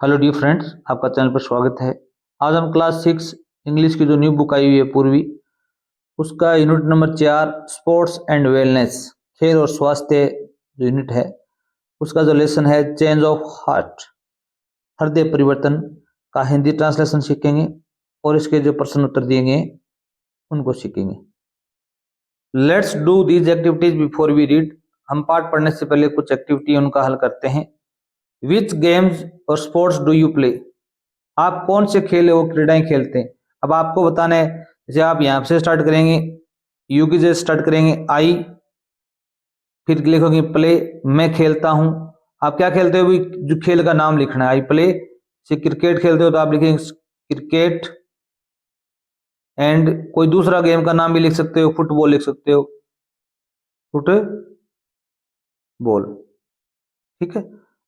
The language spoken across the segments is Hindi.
हेलो डियर फ्रेंड्स, आपका चैनल पर स्वागत है। आज हम क्लास 6 इंग्लिश की जो न्यू बुक आई हुई है पूर्वी, उसका unit number 4 sports and wellness, खेल और स्वास्थ्य जो यूनिट है उसका जो लेसन है चेंज ऑफ हार्ट, हृदय परिवर्तन का हिंदी ट्रांसलेशन सीखेंगे और इसके जो प्रश्न उत्तर दिए गए उनको सीखेंगे। Let's do these activities before we read. हम पाठ पढ़ने से पहले कुछ एक्टिविटी उनका हल करते हैं। विच गेम्स और स्पोर्ट्स डू यू प्ले? आप कौन से खेल वो क्रीडाएं खेलते हैं। अब आपको बताना है, जैसे आप यहाँ से स्टार्ट करेंगे, यू की जैसे स्टार्ट करेंगे आई, फिर लिखोगे प्ले, मैं खेलता हूं। आप क्या खेलते हो, जो खेल का नाम लिखना है। आई प्ले, से क्रिकेट खेलते हो तो आप लिखेंगे क्रिकेट, एंड कोई दूसरा गेम का नाम भी लिख सकते हो, फुटबॉल लिख सकते हो, फुटबॉल। ठीक है,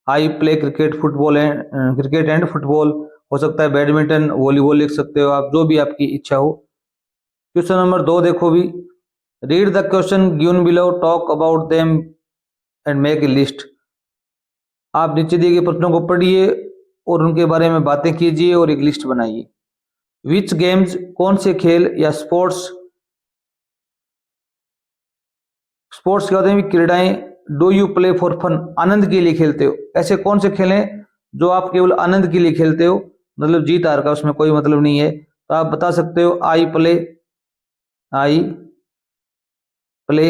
I play cricket football and cricket and football हो सकता है, बैडमिंटन वॉलीबॉल लिख सकते हो आप, जो भी आपकी इच्छा हो। क्वेश्चन नंबर 2 देखो भी, read the question given below, talk about them and make a list. आप नीचे दिए गए प्रश्नों को पढ़िए और उनके बारे में बातें कीजिए और एक लिस्ट बनाइए। विच गेम्स, कौन से खेल या स्पोर्ट्स, स्पोर्ट्स क्या होते हैं, क्रीडाएं, do you play for fun, आनंद के लिए खेलते हो। ऐसे कौन से खेल हैं जो आप केवल आनंद के लिए खेलते हो, मतलब जीत हार का उसमें कोई मतलब नहीं है, तो आप बता सकते हो आई प्ले, आई प्ले,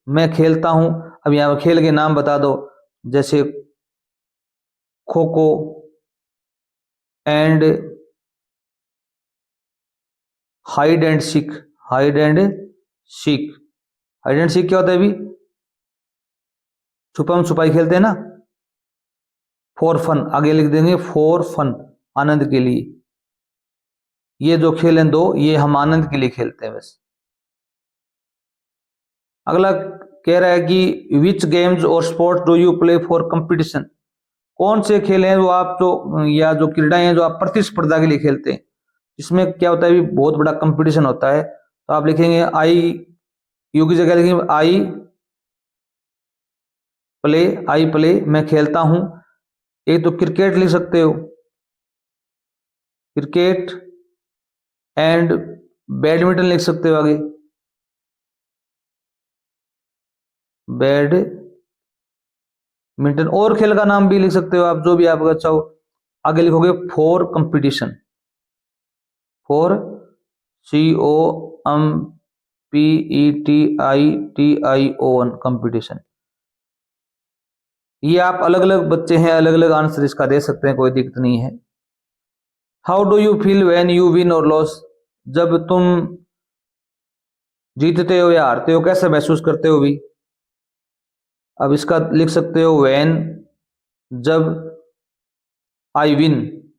मैं खेलता हूं। अब यहाँ खेल के नाम बता दो, जैसे kho kho and hide and seek. Hide and seek, hide and seek क्या होता है अभी, छुपम छुपाई खेलते हैं ना। फॉर फन, आगे लिख देंगे फॉर फन, आनंद के लिए। ये जो खेल हैं दो, ये हम आनंद के लिए खेलते हैं बस। अगला कह रहा है कि विच गेम्स और sports do you play for competition, कौन से खेल हैं जो आप जो या जो क्रीडाएं हैं जो आप प्रतिस्पर्धा के लिए खेलते हैं। इसमें क्या होता है, बहुत बड़ा कंपटीशन होता है, तो आप लिखेंगे आई, यू की जगह लिखेंगे आई प्ले, आई प्ले मैं खेलता हूं। एक तो क्रिकेट लिख सकते हो, क्रिकेट, एंड बैडमिंटन लिख सकते हो आगे, बैडमिंटन, और खेल का नाम भी लिख सकते हो आप, जो भी आपका अच्छा हो। आगे लिखोगे for competition, for COMPETITION competition. ये आप अलग अलग बच्चे हैं, अलग अलग आंसर इसका दे सकते हैं, कोई दिक्कत नहीं है। How do you feel when you win और लॉस, जब तुम जीतते हो या हारते हो कैसे महसूस करते हो भी। अब इसका लिख सकते हो व्हेन, जब, आई विन,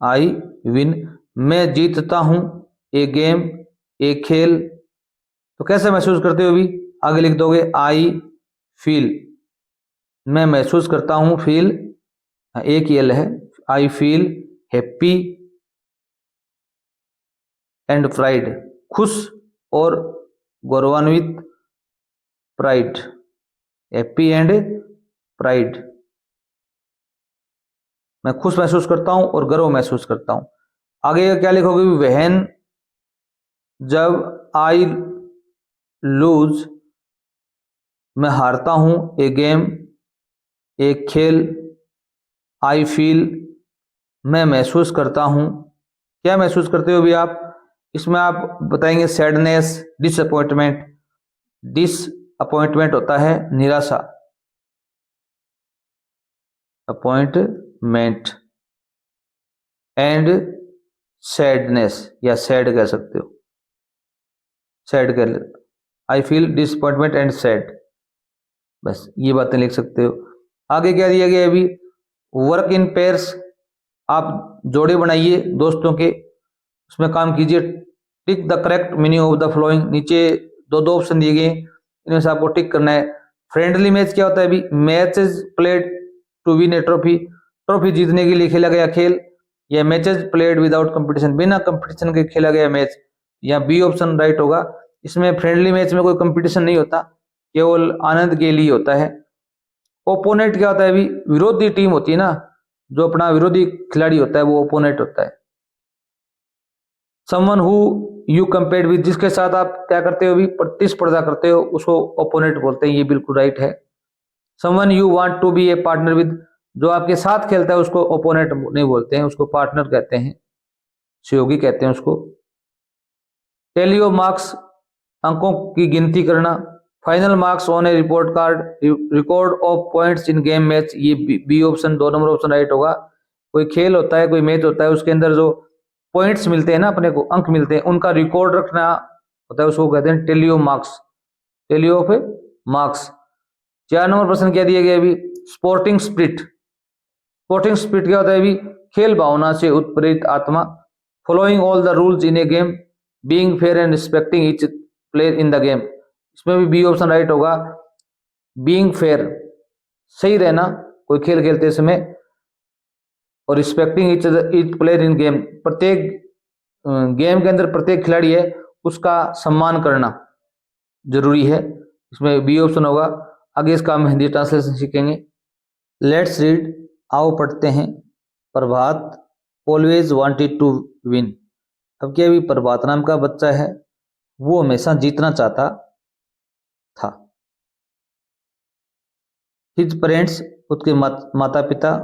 आई विन मैं जीतता हूं, ए गेम, एक खेल, तो कैसे महसूस करते हो भी। आगे लिख दोगे आई फील, मैं महसूस करता हूं, फील एक ही एल है, I feel happy and pride, खुश और गौरवान्वित, प्राइड, हैप्पी एंड प्राइड, मैं खुश महसूस करता हूं और गर्व महसूस करता हूं। आगे क्या लिखोगे, वहन, जब, आई लूज मैं हारता हूं, ए गेम, एक खेल, आई फील मैं महसूस करता हूं। क्या महसूस करते हो भी आप, इसमें आप बताएंगे सैडनेस, डिसअपॉइंटमेंट, डिसअपॉइंटमेंट होता है निराशा, अपॉइंटमेंट, एंड सैडनेस या सैड कह सकते हो, सैड कर, I feel disappointment and sad, बस ये बातें लिख सकते हो। आगे क्या दिया गया अभी, वर्क इन पेयर्स, आप जोड़े बनाइए दोस्तों के, उसमें काम कीजिए। Tick the correct meaning of the flowing, नीचे दो दो ऑप्शन दिए गए, इनमें से आपको टिक करना है। फ्रेंडली मैच क्या होता है अभी, matches played to win a trophy, trophy जीतने के लिए खेला गया खेल, या मैचेस प्लेड विदाउट कंपटीशन, बिना कंपटीशन के खेला गया मैच, या बी ऑप्शन राइट होगा। इसमें फ्रेंडली मैच में कोई कंपटीशन नहीं होता, केवल आनंद के लिए होता है। ओपोनेंट क्या होता है अभी, विरोधी टीम होती है ना, जो अपना विरोधी खिलाड़ी होता है वो ओपोनेंट होता है। Someone who you compare with, जिसके साथ आप क्या करते हो, भी प्रतिस्पर्धा करते हो, उसको ओपोनेंट बोलते हैं। ये बिल्कुल राइट है। Someone you want to be a partner with, जो आपके साथ खेलता है उसको ओपोनेंट नहीं बोलते हैं, उसको पार्टनर कहते हैं, सहयोगी कहते हैं उसको। टेली ऑफ मार्क्स, अंकों की गिनती करना। Final marks on a report card, record of points in game match. ये B option, 2 number option right होगा। कोई खेल होता है, कोई मैच होता है, उसके अंदर जो पॉइंट्स मिलते हैं ना, अपने को अंक मिलते हैं, उनका रिकॉर्ड रखना होता है, उसको कहते हैं tally of marks, tally of marks. 4 number प्रश्न क्या दिया गया अभी, स्पोर्टिंग स्पिरिट। स्पोर्टिंग स्पिरिट क्या होता है अभी, खेल भावना से उत्प्रेरित आत्मा। Following all the rules in A game, being fair and respecting each player in the game. इसमें भी बी ऑप्शन राइट होगा, बीइंग फेयर, सही रहना कोई खेल खेलते समय, और respecting each player in game, प्रत्येक गेम के अंदर प्रत्येक खिलाड़ी है उसका सम्मान करना जरूरी है। इसमें बी ऑप्शन होगा। आगे इसका हम हिंदी ट्रांसलेशन सीखेंगे। लेट्स रीड, आओ पढ़ते हैं। प्रभात ऑलवेज वांटेड टू विन। अब क्या, भी प्रभात नाम का बच्चा है, वो हमेशा जीतना चाहता था। हिज पेरेंट्स, उसके माता पिता,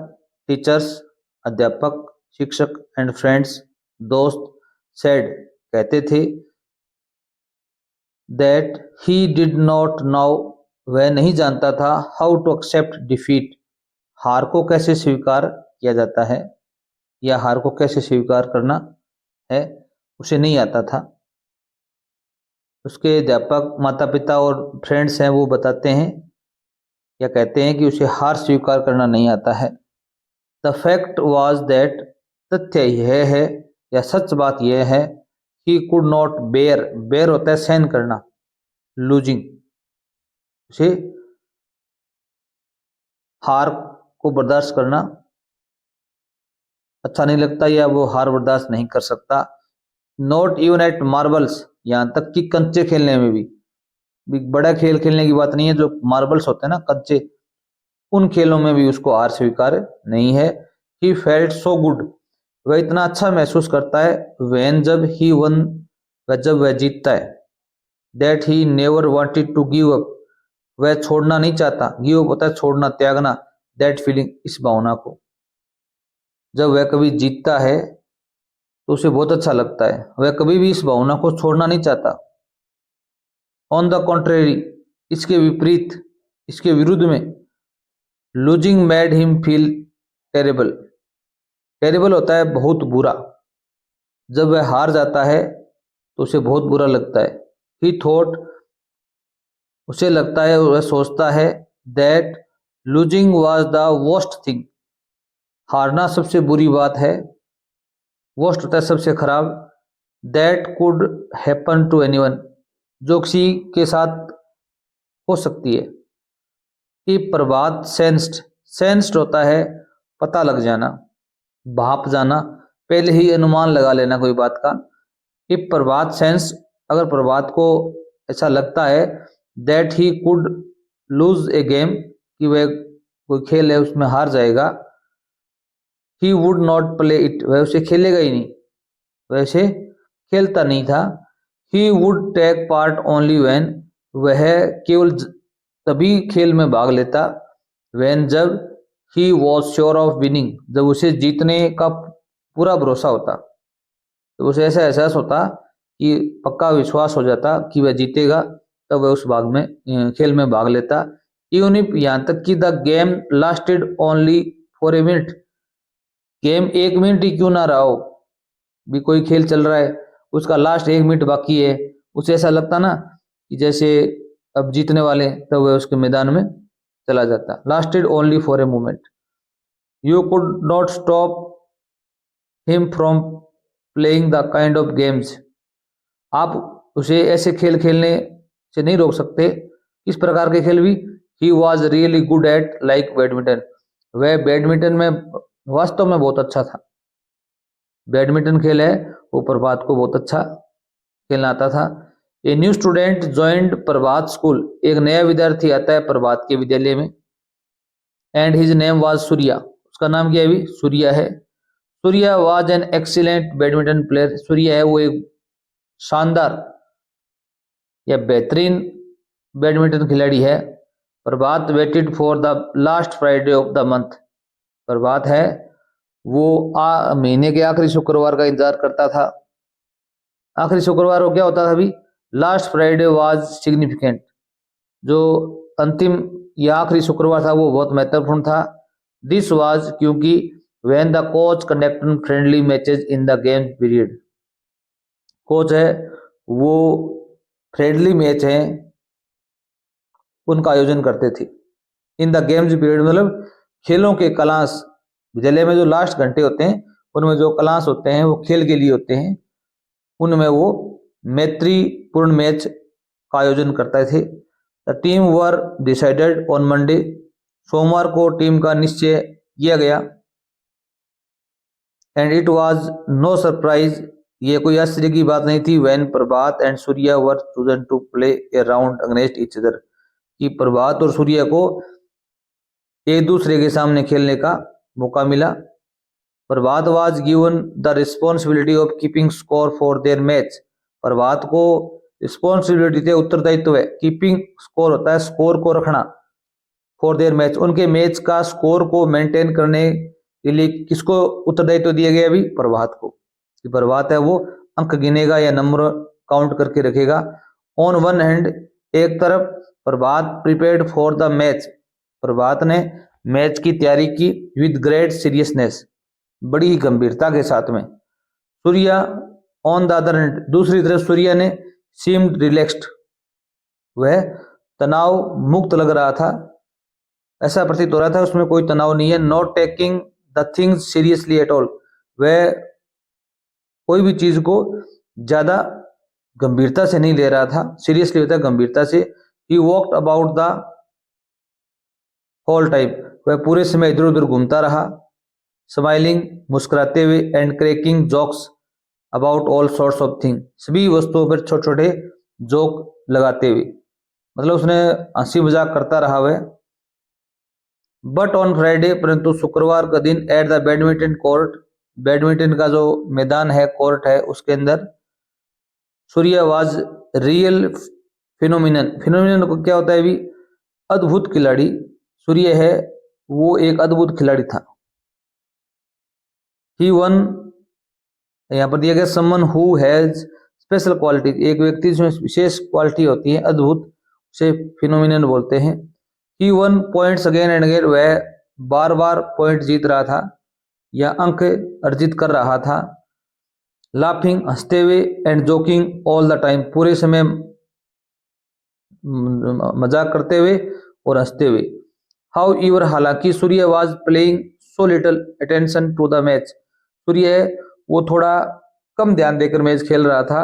टीचर्स, अध्यापक, शिक्षक, एंड फ्रेंड्स, दोस्त, सेड, कहते थे, that he did not now, वह नहीं जानता था, हाउ टू एक्सेप्ट डिफीट, हार को कैसे स्वीकार किया जाता है, या हार को कैसे स्वीकार करना है, उसे नहीं आता था। उसके अध्यापक, माता पिता और फ्रेंड्स हैं, वो बताते हैं या कहते हैं कि उसे हार स्वीकार करना नहीं आता है। द फैक्ट वॉज दैट, तथ्य यह है या सच बात यह है, he could not bear, bear होता है सहन करना, लूजिंग, उसे हार को बर्दाश्त करना अच्छा नहीं लगता, या वो हार बर्दाश्त नहीं कर सकता। नॉट इवन एट मार्बल्स, यहाँ तक कि कंचे खेलने में भी बड़ा खेल खेलने की बात नहीं है, जो मार्बल्स होते हैं ना, कंचे, उन खेलों में भी उसको हार स्वीकार नहीं है। ही फेल्ट सो गुड, वह इतना अच्छा महसूस करता है, व्हेन, जब, ही वन, वह जब वह जीतता है, that he never wanted to give up, वह छोड़ना नहीं चाहता, गिव अप होता है छोड़ना, त्यागना, दैट फीलिंग, इस भावना को। जब वह कभी जीतता है तो उसे बहुत अच्छा लगता है, वह कभी भी इस भावना को छोड़ना नहीं चाहता। ऑन द कॉन्ट्रेरी, इसके विपरीत, इसके विरुद्ध में, losing made him feel terrible, terrible होता है बहुत बुरा, जब वह हार जाता है तो उसे बहुत बुरा लगता है। ही थॉट, उसे लगता है, वह सोचता है, that losing was the worst thing, हारना सबसे बुरी बात है, वर्स्ट होता है सबसे खराब, that could happen to anyone, जो किसी के साथ हो सकती है। कि प्रभात सेंस्ड, सेंस्ड होता है पता लग जाना, भाप जाना, पहले ही अनुमान लगा लेना कोई बात का। कि प्रभात सेंस, अगर प्रभात को ऐसा लगता है, that he could lose a game, कि वह कोई खेल है उसमें हार जाएगा, he would not play it, वह उसे खेलेगा ही नहीं, वह उसे खेलता नहीं था। He would take part only when, वह केवल तभी खेल में भाग लेता, व्हेन, जब, he was sure of winning, जब उसे जीतने का पूरा भरोसा होता, तो उसे ऐसा एहसास होता कि पक्का विश्वास हो जाता कि वह जीतेगा, तब वह उस खेल में भाग लेता। इवन इफ, यहाँ तक कि the game lasted only for a minute, game 1 minute ही क्यों ना रहा हो, भी कोई खेल चल रहा है, उसका लास्ट 1 मिनट बाकी है, उसे ऐसा लगता ना कि जैसे अब जीतने वाले, तब वह उसके मैदान में चला जाता। Lasted only for a moment, you could not stop him from playing the kind of games, आप उसे ऐसे खेल खेलने से नहीं रोक सकते, किस प्रकार के खेल भी। He was really good at like badminton, वह बैडमिंटन में वास्तव में बहुत अच्छा था। बैडमिंटन खेल है वो प्रभात को बहुत अच्छा खेलना आता था। A new student joined Prabhat school, एक नया विद्यार्थी आता है प्रभात के विद्यालय में, and his name was Surya, उसका नाम क्या है अभी? सूर्या है। Surya was an excellent badminton player. Surya है वो एक शानदार या बेहतरीन बैडमिंटन खिलाड़ी है। Prabhat waited for the last Friday of the month. Prabhat है वो महीने के आखिरी शुक्रवार का इंतजार करता था। आखिरी शुक्रवार को क्या होता था अभी? Last Friday was significant. जो अंतिम या आखिरी शुक्रवार था वो बहुत महत्वपूर्ण था। दिस वाज क्योंकि when the coach conducted friendly matches in the game period. Coach है वो फ्रेंडली मैच है उनका आयोजन करते थे। इन द गेम्स पीरियड मतलब खेलों के क्लास, विद्यालय में जो लास्ट घंटे होते हैं उनमें जो क्लास होते हैं वो खेल के लिए होते हैं, उनमें वो मैत्रीपूर्ण मैच का आयोजन करते थे। The team were decided on Monday. सोमवार को टीम का निश्चय किया गया। And it was no surprise, ये कोई आश्चर्य की बात नहीं थी। When Prabhat and Surya were chosen to play a round against each other, कि प्रभात और सूर्या को एक दूसरे के सामने खेलने का मौका मिला। Prabhat was given the responsibility of keeping score for their match. Prabhat को रिस्पॉन्सिबिलिटी थे, उत्तरदायित्व है, कीपिंग स्कोर होता है स्कोर को रखना, फॉर देयर मैच उनके मैच का स्कोर को मेंटेन करने के लिए किसको उत्तरदायित्व दिया गया अभी? प्रभात को। कि प्रभात है वो अंक गिनेगा या नंबर काउंट करके रखेगा। ऑन वन हैंड, एक तरफ प्रभात प्रिपेयर्ड फॉर द मैच, प्रभात ने मैच की तैयारी की विद ग्रेट सीरियसनेस, बड़ी गंभीरता के साथ में। Surya on the other hand, दूसरी तरफ सूर्या ने सीम्ड रिलैक्स्ड, वह तनाव मुक्त लग रहा था, ऐसा प्रतीत हो रहा था उसमें कोई तनाव नहीं है। Not taking the things seriously at all, वह कोई भी चीज को ज्यादा गंभीरता से नहीं ले रहा था, सीरियसली होता है गंभीरता से। He walked about the whole time, वह पूरे समय इधर उधर घूमता रहा। स्माइलिंग, मुस्कुराते हुए, and cracking jokes about all sorts of thing, सभी वस्तुओं पर छोटे छोटे जोक लगाते हुए, मतलब उसने हंसी मजाक करता रहा वह। बट ऑन फ्राइडे, परंतु शुक्रवार का दिन, at the badminton court, badminton का जो मैदान है, कोर्ट है, उसके अंदर Surya was real phenomenon. Phenomenon को क्या होता है अभी? अद्भुत खिलाड़ी। सूर्य है वो एक अद्भुत खिलाड़ी था। ही वन, यहाँ पर दिया गया someone who has special quality, एक व्यक्ति जिसमें विशेष क्वालिटी होती है, अद्भुत, उसे फिनोमिनन बोलते हैं। He won points again and again, वह बार बार पॉइंट जीत रहा था या अंक अर्जित कर रहा था। लाफिंग, हंसते हुए, and joking all the time, पूरे समय मजाक करते हुए और हंसते हुए। हाउ एवर, हालांकि Surya was playing so little attention to the match, Surya वो थोड़ा कम ध्यान देकर मैच खेल रहा था।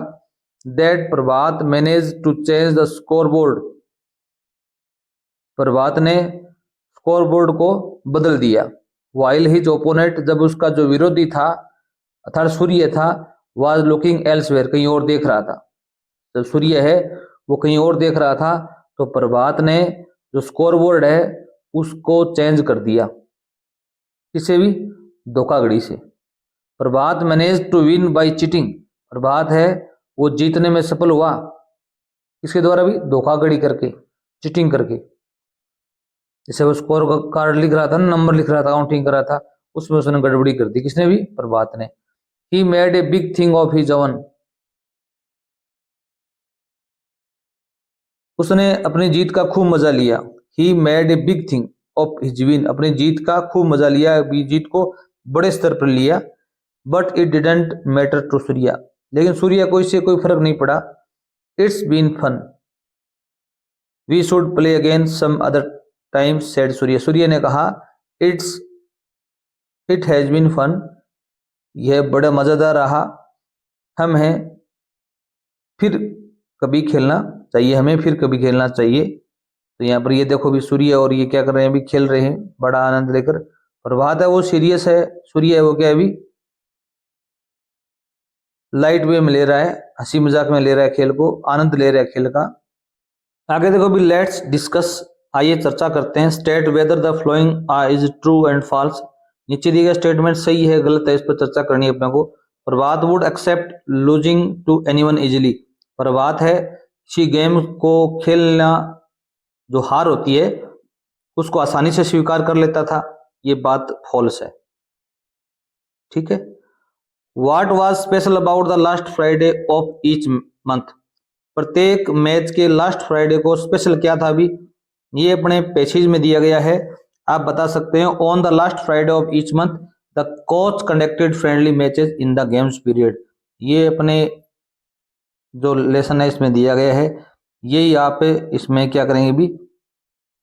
That Prabhat manage to change the score board, Prabhat ने स्कोर बोर्ड को बदल दिया। वाइल हिज ओपोनेंट, जब उसका जो विरोधी था अर्थात सूर्य था, वाज लुकिंग एल्सवेयर, कहीं और देख रहा था। जब सूर्य है वो कहीं और देख रहा था तो प्रभात ने जो स्कोर बोर्ड है उसको चेंज कर दिया, किसे भी? धोखाधड़ी से। Prabhat manage to win by cheating, Prabhat है वो जीतने में सफल हुआ, किसके द्वारा भी? धोखाधड़ी करके, चीटिंग करके। जैसे वो स्कोर का कार्ड लिख रहा था ना, नंबर लिख रहा था, काउंटिंग कर रहा था, उसमें उसने गड़बड़ी कर दी, किसने भी? प्रभात ने। He made a big thing of his oven, उसने अपनी जीत का खूब मजा लिया। He made a big thing of his win, अपनी जीत का खूब मजा लिया, जीत को बड़े स्तर पर लिया। But it didn't matter to Surya, लेकिन सूर्या को इससे कोई फर्क नहीं पड़ा। It's been fun, we should play again some other time, said Surya, Surya ने कहा। इट हैज बीन फन, यह बड़ा मजेदार रहा, हम हैं, फिर कभी खेलना चाहिए, हमें फिर कभी खेलना चाहिए। तो यहाँ पर ये देखो भी सूर्य और ये क्या कर रहे हैं, अभी खेल रहे हैं बड़ा आनंद लेकर। प्रभात है वो सीरियस है, सूर्य है वो क्या है अभी लाइट वे में ले रहा है, हंसी मजाक में ले रहा है खेल को, आनंद ले रहा है खेल का। आगे देखो भी लेट्स डिस्कस, आइए चर्चा करते हैं। State whether the following is true and false, नीचे दिए गए स्टेटमेंट सही है गलत है इस पर चर्चा करनी है अपने को। Prabhat would accept losing to anyone easily. Prabhat है किसी गेम को खेलना जो हार होती है उसको आसानी से स्वीकार कर लेता था, ये बात फॉल्स है। ठीक है। What was special about the last Friday of each month. प्रत्येक मैच के लास्ट फ्राइडे को स्पेशल क्या था अभी ये अपने पेजेज में दिया गया है, आप बता सकते हैं। On the last Friday of each month the coach conducted friendly matches in the games period. ये अपने जो लेसन है इसमें दिया गया है, ये आप इसमें क्या करेंगे भी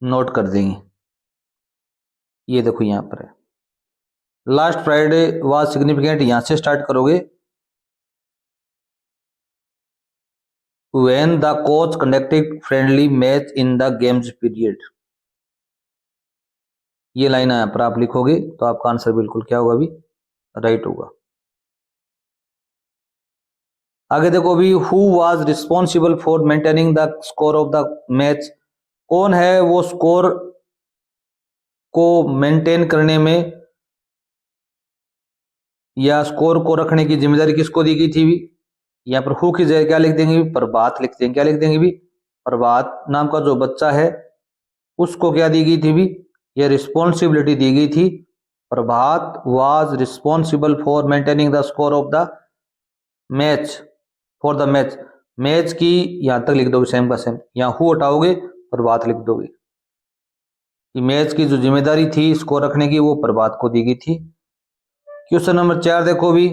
नोट कर देंगे। ये देखो यहां पर है लास्ट फ्राइडे वाज सिग्निफिकेंट, यहां से स्टार्ट करोगे। When the coach conducted friendly match in the games period, ये लाइन यहां पर आप लिखोगे तो आपका आंसर बिल्कुल क्या होगा अभी राइट होगा। आगे देखो अभी who was responsible for maintaining the score of the match. कौन है वो स्कोर को मेंटेन करने में या स्कोर को रखने की जिम्मेदारी किसको दी गई थी भी। यहाँ पर हु की जगह क्या लिख देंगे भी प्रभात लिख देंगे। क्या लिख देंगे भी प्रभात नाम का जो बच्चा है उसको क्या दी गई थी भी यह रिस्पॉन्सिबिलिटी दी गई थी। Prabhat was responsible for maintaining the score of the match for the match. Match की यहां तक लिख दोगे सेम का सेम, यहाँ हु हटाओगे प्रभात लिख दोगे। मैच की जो जिम्मेदारी थी स्कोर रखने की वो प्रभात को दी गई थी। क्वेश्चन नंबर 4 देखो भी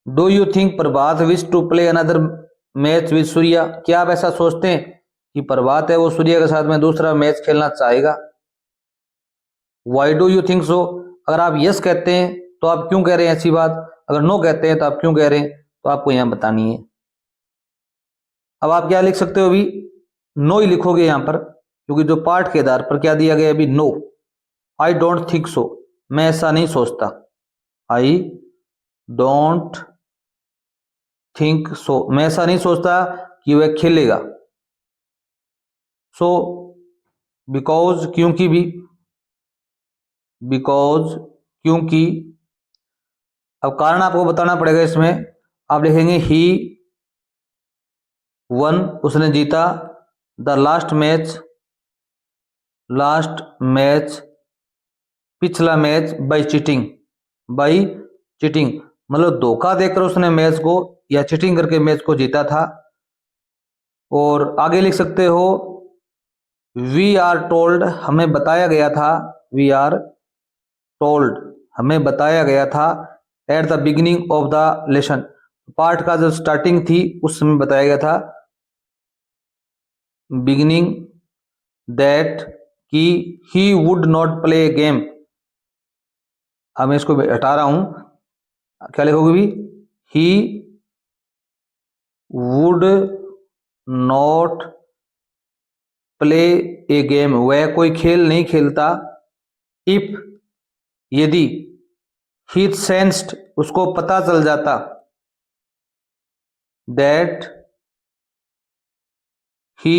do you think Prabhat wish to play another match with Surya. क्या आप ऐसा सोचते हैं कि प्रभात है वो सूर्या के साथ में दूसरा मैच खेलना चाहेगा। Why do you think so. अगर आप यस कहते हैं तो आप क्यों कह रहे हैं ऐसी बात, अगर नो कहते हैं तो आप क्यों कह रहे हैं, तो आपको यहां बतानी है। अब आप क्या लिख सकते हो अभी नो ही लिखोगे यहां पर, क्योंकि जो पार्ट के आधार पर क्या दिया गया अभी no. I don't think so, मैं ऐसा नहीं सोचता। आई डोंट थिंक सो, मैं ऐसा नहीं सोचता कि वह खेलेगा। सो बिकॉज क्योंकि भी, बिकॉज क्योंकि। अब कारण आपको बताना पड़ेगा इसमें, आप लिखेंगे ही वन, उसने जीता। The last match, last match पिछला match by cheating, by cheating मतलब धोखा देकर उसने मैच को या चीटिंग करके मैच को जीता था। और आगे लिख सकते हो वी आर टोल्ड, हमें बताया गया था। वी आर टोल्ड, हमें बताया गया था। At the beginning of the lesson, part का जो स्टार्टिंग थी उस समय बताया गया था बिगिनिंग दैट कि ही वुड नॉट प्ले गेम। अब मैं इसको हटा रहा हूं, क्या लिखोगे भी ही would not play A game, वह कोई खेल नहीं खेलता। इफ, यदि, ही सेंस्ड, उसको पता चल जाता। That he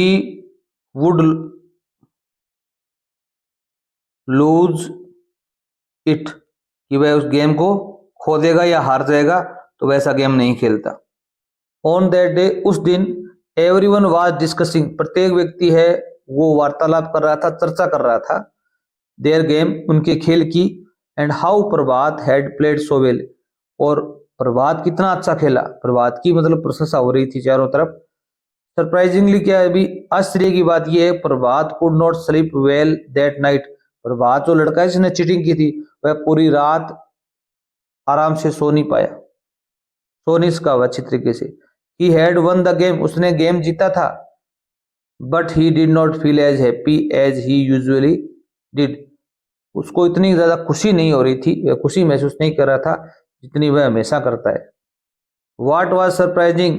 would lose it, कि वह उस गेम को खो देगा या हार जाएगा, तो वैसा गेम नहीं खेलता। ऑन दैट डे, उस दिन, एवरीवन वाज डिस्कसिंग, प्रत्येक व्यक्ति है वो वार्तालाप कर रहा था, चर्चा कर रहा था। देयर गेम, उनके खेल की। And how Prabhat had played so well, और प्रभात कितना अच्छा खेला, प्रभात की मतलब प्रशंसा हो रही थी चारों तरफ। सरप्राइजिंगली क्या है अभी आश्चर्य की बात यह है Prabhat could not sleep well that night. Prabhat जो लड़का है जिसने चीटिंग की थी वह पूरी रात आराम से सो नहीं पाया, सो नहीं सका हुआ अच्छी तरीके से। He had won the game, उसने गेम जीता था। But he did not feel as happy as he usually did, उसको इतनी ज्यादा खुशी नहीं हो रही थी, वह खुशी महसूस नहीं कर रहा था जितनी वह हमेशा करता है। What was surprising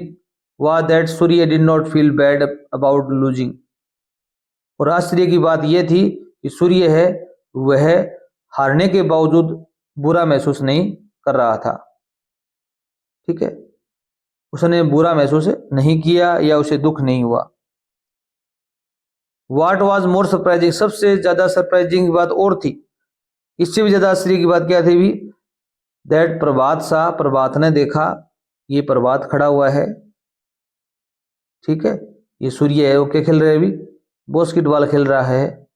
was that Surya did not feel bad about losing, और आश्चर्य की बात यह थी कि सूर्य है वह हारने के बावजूद बुरा महसूस नहीं कर रहा था। ठीक है, उसने बुरा महसूस नहीं किया या उसे दुख नहीं हुआ। What was more surprising, सबसे ज्यादा सरप्राइजिंग बात और थी इससे भी ज्यादा आश्चर्य की बात क्या थी भी, दैट प्रभात सा, प्रभात ने देखा, ये प्रभात खड़ा हुआ है, ठीक है, ये सूर्य है, वो क्या खेल रहा है अभी, बास्केटबॉल खेल रहा है।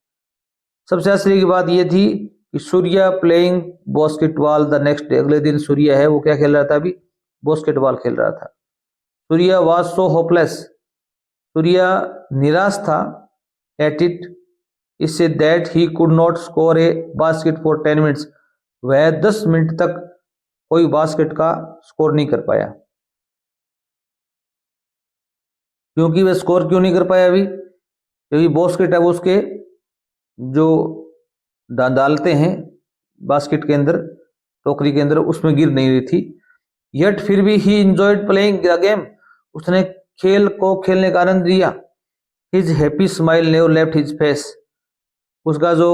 सबसे आश्चर्य की बात ये थी कि Surya playing basketball the next day, अगले दिन सूर्य है वो क्या खेल रहा था अभी, बास्केटबॉल खेल रहा था। सूर्य वाज सो होपलेस, सूर्य निराश था, एट इट, इससे, that he could not score A basket for 10 minutes, वह 10 मिनट तक कोई बास्केट का स्कोर नहीं कर पाया। क्योंकि वह स्कोर क्यों नहीं कर पाया अभी, क्योंकि बास्केट है वो उसके जो डालते हैं बास्केट के अंदर, टोकरी के अंदर, उसमें गिर नहीं रही थी। यट फिर भी ही इंजॉयड प्लेइंग द गेम, उसने खेल को खेलने का आनंद लिया। His happy smile never left his face, उसका जो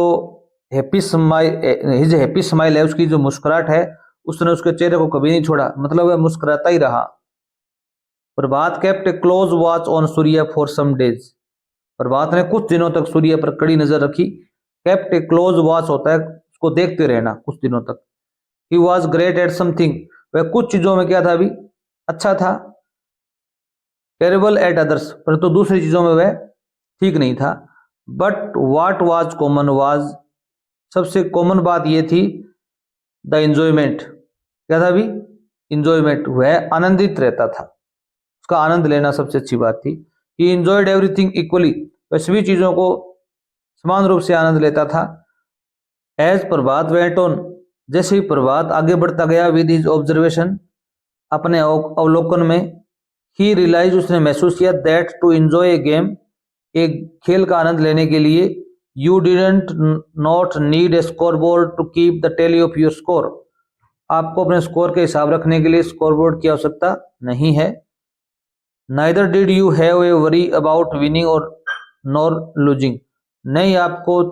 happy smile, his happy smile है, उसकी जो मुस्कुराहट है, उसने उसके चेहरे को कभी नहीं छोड़ा, मतलब वह मुस्कुराता ही रहा। Prabhat kept a close watch on Surya for some days, Prabhat ने कुछ दिनों तक सूर्य पर कड़ी नजर रखी। केप्ट ए क्लोज वॉच होता है उसको देखते रहना कुछ दिनों तक। He was great at something, वह कुछ चीजों में क्या था अभी, अच्छा था। टेरेबल एट अदर्स, परंतु दूसरी चीजों में वह ठीक नहीं था। But what was common was, सबसे कॉमन बात यह थी, द एंजॉयमेंट, क्या था अभी, इंजॉयमेंट, वह आनंदित रहता था, उसका आनंद लेना सबसे अच्छी बात थी। ही इंजॉयड एवरीथिंग इक्वली, वह सभी चीजों को समान रूप से आनंद लेता था। एज प्रभात वेंट ऑन, जैसे ही प्रभात आगे बढ़ता गया, विद हिज ऑब्जर्वेशन, अपने अवलोकन में, ही रियलाइज, उसने महसूस किया, that to enjoy a game, एक खेल का आनंद लेने के लिए, you didn't not need a score board to keep the tally of your score, आपको अपने स्कोर के हिसाब रखने के लिए स्कोर बोर्ड की आवश्यकता नहीं है। Neither did you have a worry about winning और नॉर लूजिंग, नहीं आपको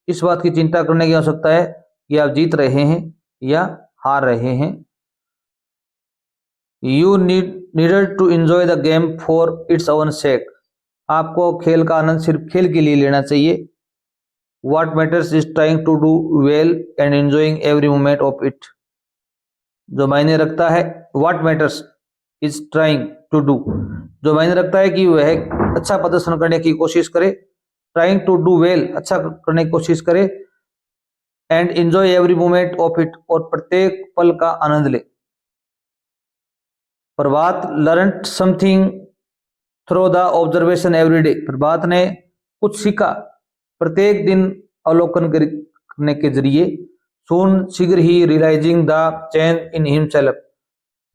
इस बात की चिंता करने की आवश्यकता है कि आप जीत रहे हैं या हार रहे हैं। You needed to enjoy the game for its own sake, आपको खेल का आनंद सिर्फ खेल के लिए लेना चाहिए। What matters is trying to do well and enjoying every moment of it, जो मायने रखता है, what matters is trying to do, जो मायने रखता है कि वह अच्छा प्रदर्शन करने की कोशिश करे, ट्राइंग टू डू वेल, अच्छा करने की कोशिश करे, and enjoy every moment of it, और प्रत्येक पल का आनंद ले। Prabhat learned something through the observation every day, Prabhat ने कुछ सीखा प्रत्येक दिन अवलोकन करने के जरिए। सून, शीघ्र ही, realising the change in himself,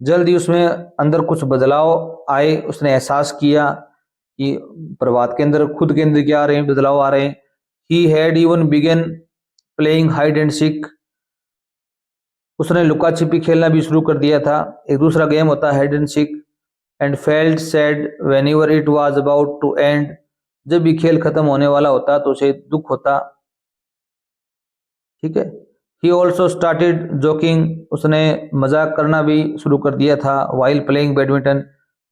जल्द ही उसमें अंदर कुछ बदलाव आए, उसने एहसास किया कि प्रभात के अंदर, खुद के अंदर क्या आ रहे हैं, बदलाव आ रहे हैं। He had even begun playing hide and seek, उसने लुका छिपी खेलना भी शुरू कर दिया था, एक दूसरा गेम होता है hide and seek. And felt sad whenever it was about to end, जब भी खेल खत्म होने वाला होता तो उसे दुख होता, ठीक है। ही ऑल्सो स्टार्टेड जोकिंग, उसने मजाक करना भी शुरू कर दिया था। वाइल प्लेइंग बैडमिंटन,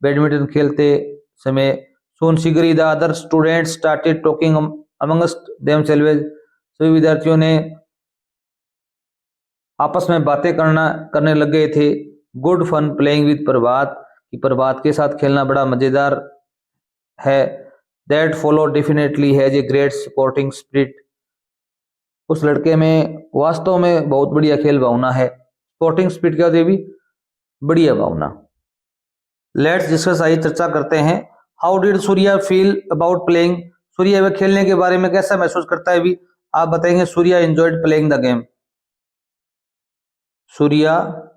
बैडमिंटन खेलते समय। सून शीघ्र the other student started talking amongst themselves, सभी विद्यार्थियों ने आपस में बातें करने लग गए थे। गुड फन प्लेइंग विद प्रभात, कि प्रभात के साथ खेलना बड़ा मजेदार है। That follow definitely has a great supporting spirit, उस लड़के में वास्तव में बहुत बढ़िया खेल भावना है। स्पोर्टिंग स्पिरिट क्या होती है भी, बढ़िया भावना। लेट्स डिस्कस, आइए चर्चा करते हैं। How did Surya feel about playing, Surya वह खेलने के बारे में कैसा महसूस करता है भी, आप बताएंगे। Surya enjoyed playing the game, Surya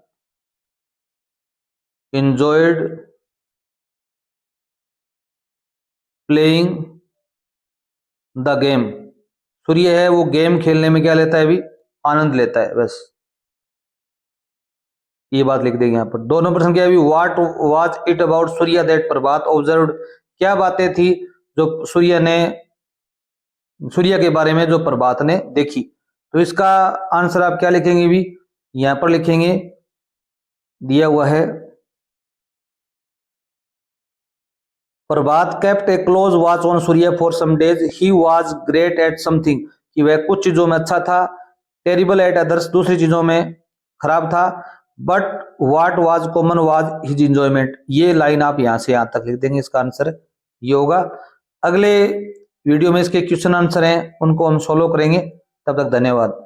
enjoyed playing the game, सूर्य है वो गेम खेलने में क्या लेता है भी, आनंद लेता है, बस ये बात लिख देंगे यहाँ पर। दो नंबर प्रश्न क्या है भी, what was it about Surya that Prabhat observed, क्या बातें थी जो सूर्य के बारे में जो प्रभात ने देखी। तो इसका आंसर आप क्या लिखेंगे भी, यहां पर लिखेंगे, दिया हुआ है, Prabhat kept a close watch on Surya for some days, he was great at something, कि वह कुछ चीजों में अच्छा था। टेरिबल एट अदर्स, दूसरी चीजों में खराब था, but what was common was his enjoyment. ये लाइन आप यहां से यहां तक लिख देंगे, इसका आंसर ये होगा। अगले वीडियो में इसके क्वेश्चन आंसर हैं, उनको हम सोल्व करेंगे। तब तक धन्यवाद।